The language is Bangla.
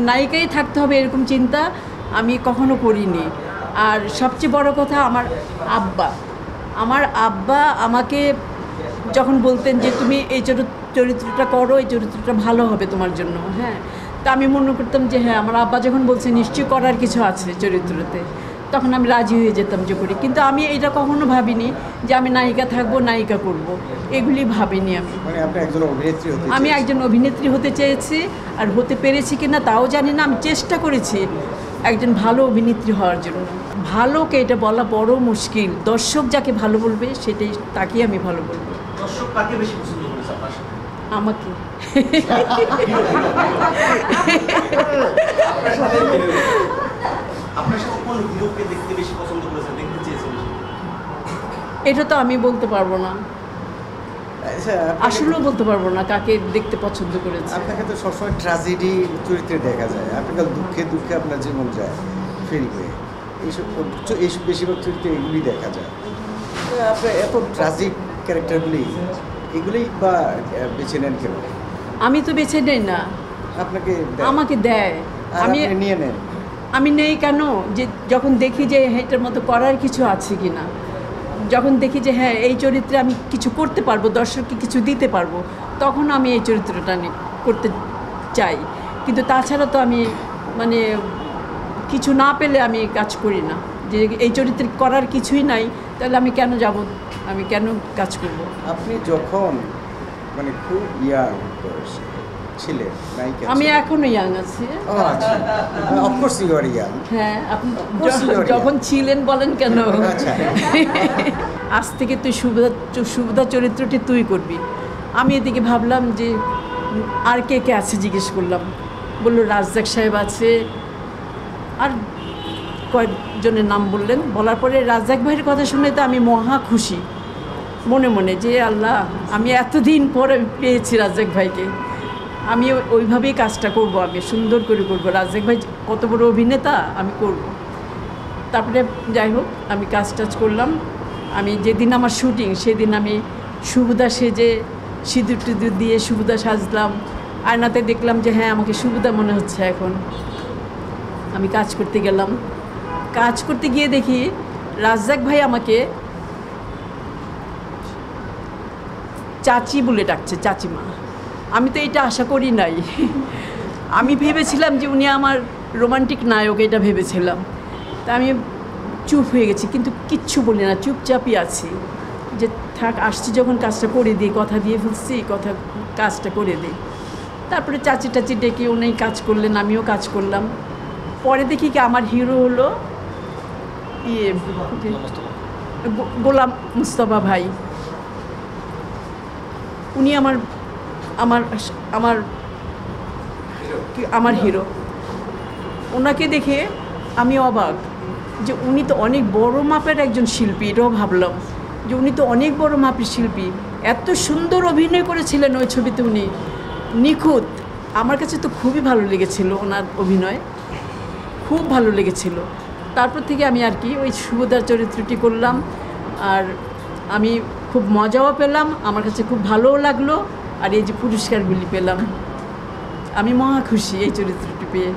নায়িকাই থাকতে হবে এরকম চিন্তা আমি কখনো করিনি। আর সবচেয়ে বড় কথা আমার আব্বা আমাকে যখন বলতেন যে তুমি এই চরিত্রটা করো, এই চরিত্রটা ভালো হবে তোমার জন্য, হ্যাঁ, তা আমি মনে করতাম যে হ্যাঁ আমার আব্বা যখন বলছে নিশ্চয়ই করার কিছু আছে চরিত্রতে, তখন আমি রাজি হয়ে যেতাম যে করি। কিন্তু আমি এটা কখনো ভাবিনি যে আমি নায়িকা থাকবো, নায়িকা করব, এগুলি ভাবিনি। আমি একজন অভিনেত্রী হতে চেয়েছি, আর হতে পেরেছি কিনা তাও জানি না। আমি চেষ্টা করেছি একজন ভালো অভিনেত্রী হওয়ার জন্য। ভালোকে এটা বলা বড় মুশকিল। দর্শক যাকে ভালো বলবে সেটাই, তাকেই আমি ভালো বলবো। দর্শক কাকে বেশি পছন্দ করেছে আপনার সাথে? আমাকে। আপনার সাথে কোন হিরোকে দেখতে বেশি পছন্দ করেছেন, দেখতে চেয়েছেন? এটা তো আমি বলতে পারবো না, আসলেও বলতে পারবো না কাকে দেখতে পছন্দ করেছে। আপনাকে তো সবসময় ট্র্যাজেডি চরিত্রে দেখা যায়, আপনাকে দুঃখে দুঃখে আপনার জীবন যায় ফিল্মে, এইসব বেশিরভাগ চরিত্রে এগুলি দেখা যায়। আপনার এত ট্র্যাজিক ক্যারেক্টারগুলি এগুলোই বা বেছে নেন কেন? আমি তো বেছে নেই না, আমাকে দেয়, আমি নিয়ে নেন। আমি নেই কেন? যে যখন দেখি যে এটার মতো করার কিছু আছে কি না, যখন দেখি যে হ্যাঁ এই চরিত্রে আমি কিছু করতে পারবো, দর্শককে কিছু দিতে পারবো, তখন আমি এই চরিত্রটা করতে চাই। কিন্তু তাছাড়া তো আমি মানে কিছু না পেলে আমি কাজ করি না। যে এই চরিত্রে করার কিছুই নাই, তাহলে আমি কেন যাব, আমি কেন কাজ করব? আপনি যখন মানে খুব ইয়াং ছিলেন, আমি এখনো ইয়াং আছি। Of course you are young. হ্যাঁ, আপনি যখন ছিলেন বলেন কেন? আজ থেকে তুই সুবিধা চরিত্রটি তুই করবি। আমি এদিকে ভাবলাম যে আর কে কে আছে, জিজ্ঞেস করলাম, বললো রাজ্জাক সাহেব আছে, আর কয়েকজনের নাম বললেন। বলার পরে রাজ্জাক ভাইয়ের কথা শুনে তো আমি মহা খুশি মনে মনে, যে আল্লাহ আমি এতদিন পরে পেয়েছি রাজ্জাক ভাইকে, আমি ওইভাবেই কাজটা করব, আমি সুন্দর করে করব। রাজ্জাক ভাই কত বড় অভিনেতা, আমি করব। তারপরে যাই হোক আমি কাজ করলাম। আমি যেদিন আমার শুটিং সেদিন আমি সুবিধা সেজে সিঁদুর টিঁদুর দিয়ে সুবিধা সাজলাম, আয়নাতে দেখলাম যে হ্যাঁ আমাকে সুবিধা মনে হচ্ছে। এখন আমি কাজ করতে গেলাম, কাজ করতে গিয়ে দেখি রাজ্জাক ভাই আমাকে চাচি বলে ডাকছে, চাচিমা। আমি তো এটা আশা করি নাই। আমি ভেবেছিলাম যে উনি আমার রোমান্টিক নায়ক, এটা ভেবেছিলাম। তা আমি চুপ হয়ে গেছি, কিন্তু কিচ্ছু বলি না, চুপচাপই আছি, যে থাক আসছি যখন কাজটা করে দিই, কথা দিয়ে ফেলছি, কাজটা করে দিই। তারপরে চাচি টাচি ডেকে উনি কাজ করলেন, আমিও কাজ করলাম। পরে দেখি কি আমার হিরো হলো গোলাম মুস্তফা ভাই। উনি আমার আমার আমার আমার হিরো। ওনাকে দেখে আমি অবাক যে উনি তো অনেক বড় মাপের একজন শিল্পী। এটাও ভাবলাম যে উনি তো অনেক বড় মাপের শিল্পী, এত সুন্দর অভিনয় করেছিলেন ওই ছবিতে, উনি নিখুঁত। আমার কাছে তো খুবই ভালো লেগেছিল ওনার অভিনয়, খুব ভালো লেগেছিল। তারপর থেকে আমি আর কি ওই সুবিধার চরিত্রটি করলাম, আর আমি খুব মজাও পেলাম, আমার কাছে খুব ভালোও লাগলো। আর এই যে পুরস্কারগুলি পেলাম, আমি মহা খুশি এই চরিত্রটি পেয়ে।